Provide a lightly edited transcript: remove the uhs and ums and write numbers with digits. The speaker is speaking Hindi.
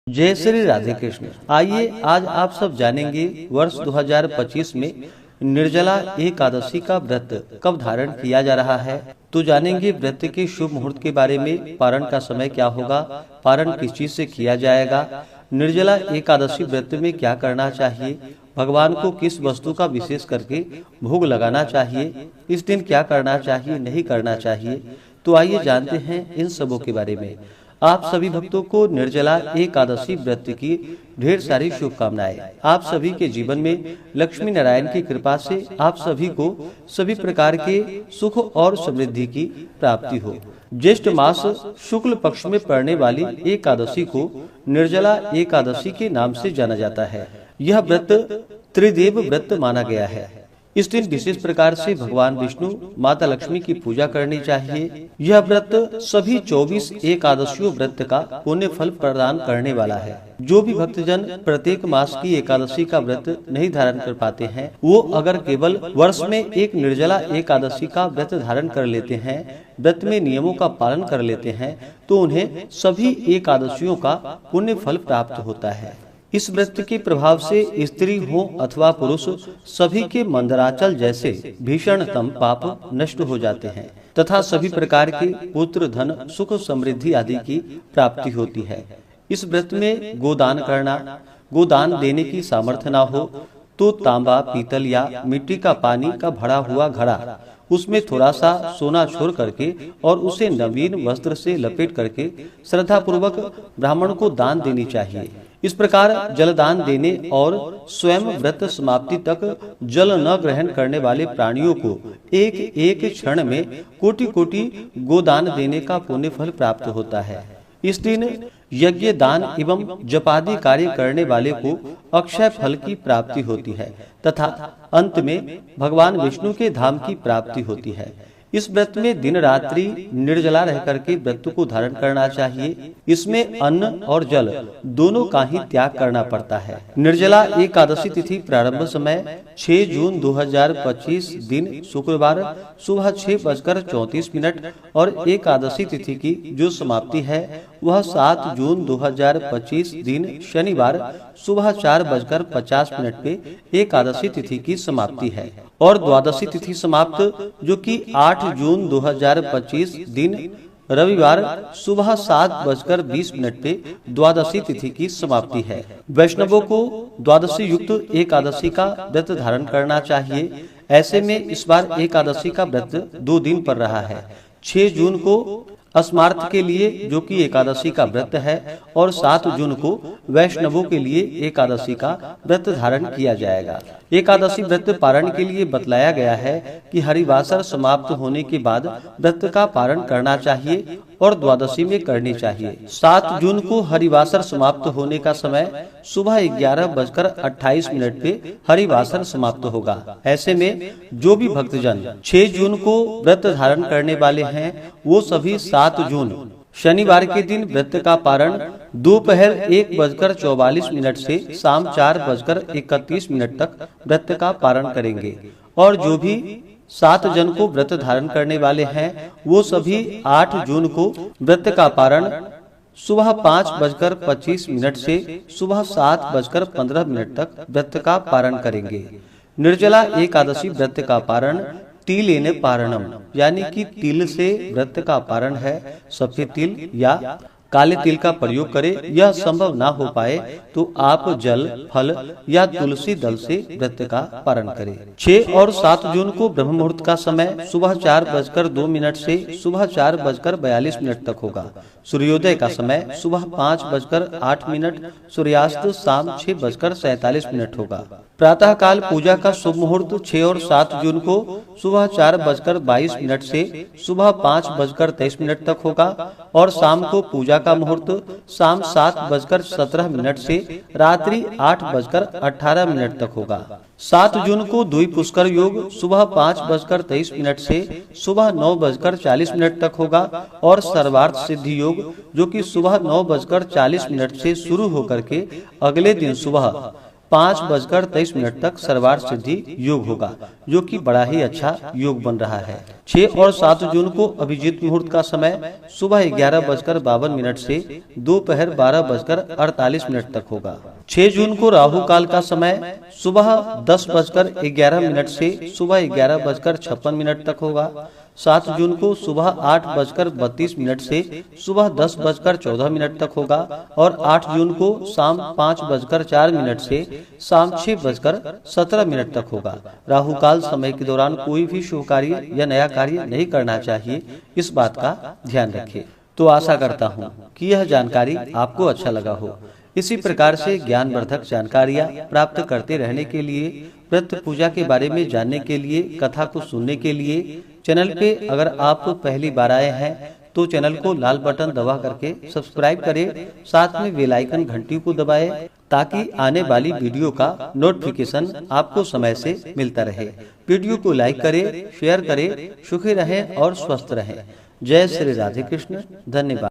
जय श्री राधे कृष्ण। आइए आज आप सब जानेंगे वर्ष 2025 में निर्जला एकादशी का व्रत कब धारण किया जा रहा है। तो जानेंगे व्रत के शुभ मुहूर्त के बारे में, पारण का समय क्या होगा, पारण किस चीज से किया जाएगा, निर्जला एकादशी व्रत में क्या करना चाहिए, भगवान को किस वस्तु का विशेष करके भोग लगाना चाहिए, इस दिन क्या करना चाहिए नहीं करना चाहिए। तो आइए जानते हैं इन सबों के बारे में। आप सभी भक्तों को निर्जला एकादशी व्रत की ढेर सारी शुभकामनाएं। आप सभी के जीवन में लक्ष्मी नारायण की कृपा से आप सभी को सभी प्रकार के सुख और समृद्धि की प्राप्ति हो। ज्येष्ठ मास शुक्ल पक्ष में पड़ने वाली एकादशी को निर्जला एकादशी के नाम से जाना जाता है। यह व्रत त्रिदेव व्रत माना गया है। इस दिन विशेष प्रकार से भगवान विष्णु, माता लक्ष्मी की पूजा करनी चाहिए। यह व्रत सभी 24 एकादशियों व्रत का पुण्य फल प्रदान करने वाला है। जो भी भक्तजन प्रत्येक मास की एकादशी का व्रत नहीं धारण कर पाते हैं, वो अगर केवल वर्ष में एक निर्जला एकादशी का व्रत धारण कर लेते हैं, व्रत में नियमों का पालन कर लेते हैं, तो उन्हें सभी एकादशियों का पुण्य फल प्राप्त होता है। इस व्रत के प्रभाव से स्त्री हो अथवा पुरुष, सभी के मंदराचल जैसे भीषणतम पाप नष्ट हो जाते हैं तथा सभी प्रकार के पुत्र, धन, सुख, समृद्धि आदि की प्राप्ति होती है। इस व्रत में गोदान करना, गोदान देने की सामर्थ्य न हो तो तांबा, पीतल या मिट्टी का पानी का भरा हुआ घड़ा, उसमें थोड़ा सा सोना छोड़ करके और उसे नवीन वस्त्र से लपेट करके श्रद्धा पूर्वक ब्राह्मण को दान देनी चाहिए। इस प्रकार जलदान देने और स्वयं व्रत समाप्ति तक जल न ग्रहण करने वाले प्राणियों को एक एक क्षण में कोटि कोटि गोदान देने का पुण्य फल प्राप्त होता है। इस दिन यज्ञ, दान एवं जपादि कार्य करने वाले को अक्षय फल की प्राप्ति होती है तथा अंत में भगवान विष्णु के धाम की प्राप्ति होती है। इस व्रत में दिन रात्रि निर्जला रह करके व्रत को धारण करना चाहिए। इसमें अन्न और जल दोनों का ही त्याग करना पड़ता है। निर्जला एकादशी तिथि प्रारंभ समय 6 जून 2025 दिन शुक्रवार सुबह 6:34 और एकादशी तिथि की जो समाप्ति है वह 7 जून 2025 दिन शनिवार सुबह 4:50 पे एकादशी तिथि की समाप्ति है। और द्वादशी तिथि समाप्त जो कि 8 जून 2025 दिन रविवार सुबह 7:20 पे द्वादशी तिथि की समाप्ति है। वैष्णवों को द्वादशी युक्त एकादशी का व्रत धारण करना चाहिए। ऐसे में इस बार एकादशी का व्रत 2 दिन पर रहा है। 6 जून को अस्मार्थ के लिए जो कि एकादशी का व्रत है और 7 जून को वैष्णवों के लिए एकादशी का व्रत धारण किया जाएगा। एकादशी व्रत पारण के लिए बतलाया गया है कि हरिवासर समाप्त होने के बाद व्रत का पारण करना चाहिए और द्वादशी में करनी चाहिए। 7 जून को हरिवासर समाप्त होने का समय सुबह 11:28 पे हरिवासर समाप्त होगा। ऐसे में जो भी भक्तजन 6 जून को व्रत धारण करने वाले हैं वो सभी 7 जून शनिवार के दिन व्रत का पारण दोपहर 1:44 से शाम 4:31 तक व्रत का पारण करेंगे। और जो भी 7 जन को व्रत धारण करने वाले हैं वो सभी 8 जून को व्रत का पारण सुबह 5:25 से सुबह 7:15 तक व्रत का पारण करेंगे। निर्जला एकादशी व्रत का पारण तिलेन पारणम यानी कि तिल से व्रत का पारण है। सफेद तिल या काले तिल का प्रयोग करें। यह संभव ना हो पाए तो आप जल, फल या तुलसी दल से व्रत का पारण करें। 6 और 7 जून को ब्रह्म मुहूर्त का समय सुबह 4:02 से सुबह 4:42 तक होगा। सूर्योदय का समय सुबह 5:08, सूर्यास्त शाम 6:47 होगा। प्रातः काल पूजा का शुभ मुहूर्त 6 और 7 जून को सुबह 4:22 से सुबह 5:23 तक होगा और शाम को पूजा का मुहूर्त शाम 7:17 से रात्रि 8:18 तक होगा। 7 जून को द्वि पुष्कर योग सुबह 5:23 से सुबह 9:40 तक होगा और सर्वार्थ सिद्धि योग जो कि सुबह 9:40 से शुरू होकर के अगले दिन सुबह 5:23 तक सर्वार्थ सिद्धि योग होगा, जो कि बड़ा ही अच्छा योग बन रहा है। 6 और 7 जून को अभिजीत मुहूर्त का समय सुबह 11:52 से दोपहर 12:48 तक होगा। 6 जून को राहु काल का समय सुबह 10:11 से सुबह 11:56 तक होगा। 7 जून को सुबह 8:32 से सुबह 10:14 तक होगा और 8 जून को शाम 5:04 से शाम 6:17 तक होगा। राहु काल समय के दौरान कोई भी शुभ कार्य या नया कार्य नहीं करना चाहिए, इस बात का ध्यान रखें। तो आशा करता हूँ कि यह जानकारी आपको अच्छा लगा हो। इसी प्रकार से ज्ञानवर्धक जानकारियाँ प्राप्त करते रहने के लिए, व्रत पूजा के बारे में जानने के लिए, कथा को सुनने के लिए चैनल पे अगर आप पहली बार आए हैं तो चैनल को लाल बटन दबा करके सब्सक्राइब करें, साथ में बेल आइकन घंटी को दबाएं ताकि आने वाली वीडियो का नोटिफिकेशन आपको समय से मिलता रहे। वीडियो को लाइक करें, शेयर करें, सुखी रहें और स्वस्थ रहें। जय श्री राधे कृष्ण। धन्यवाद।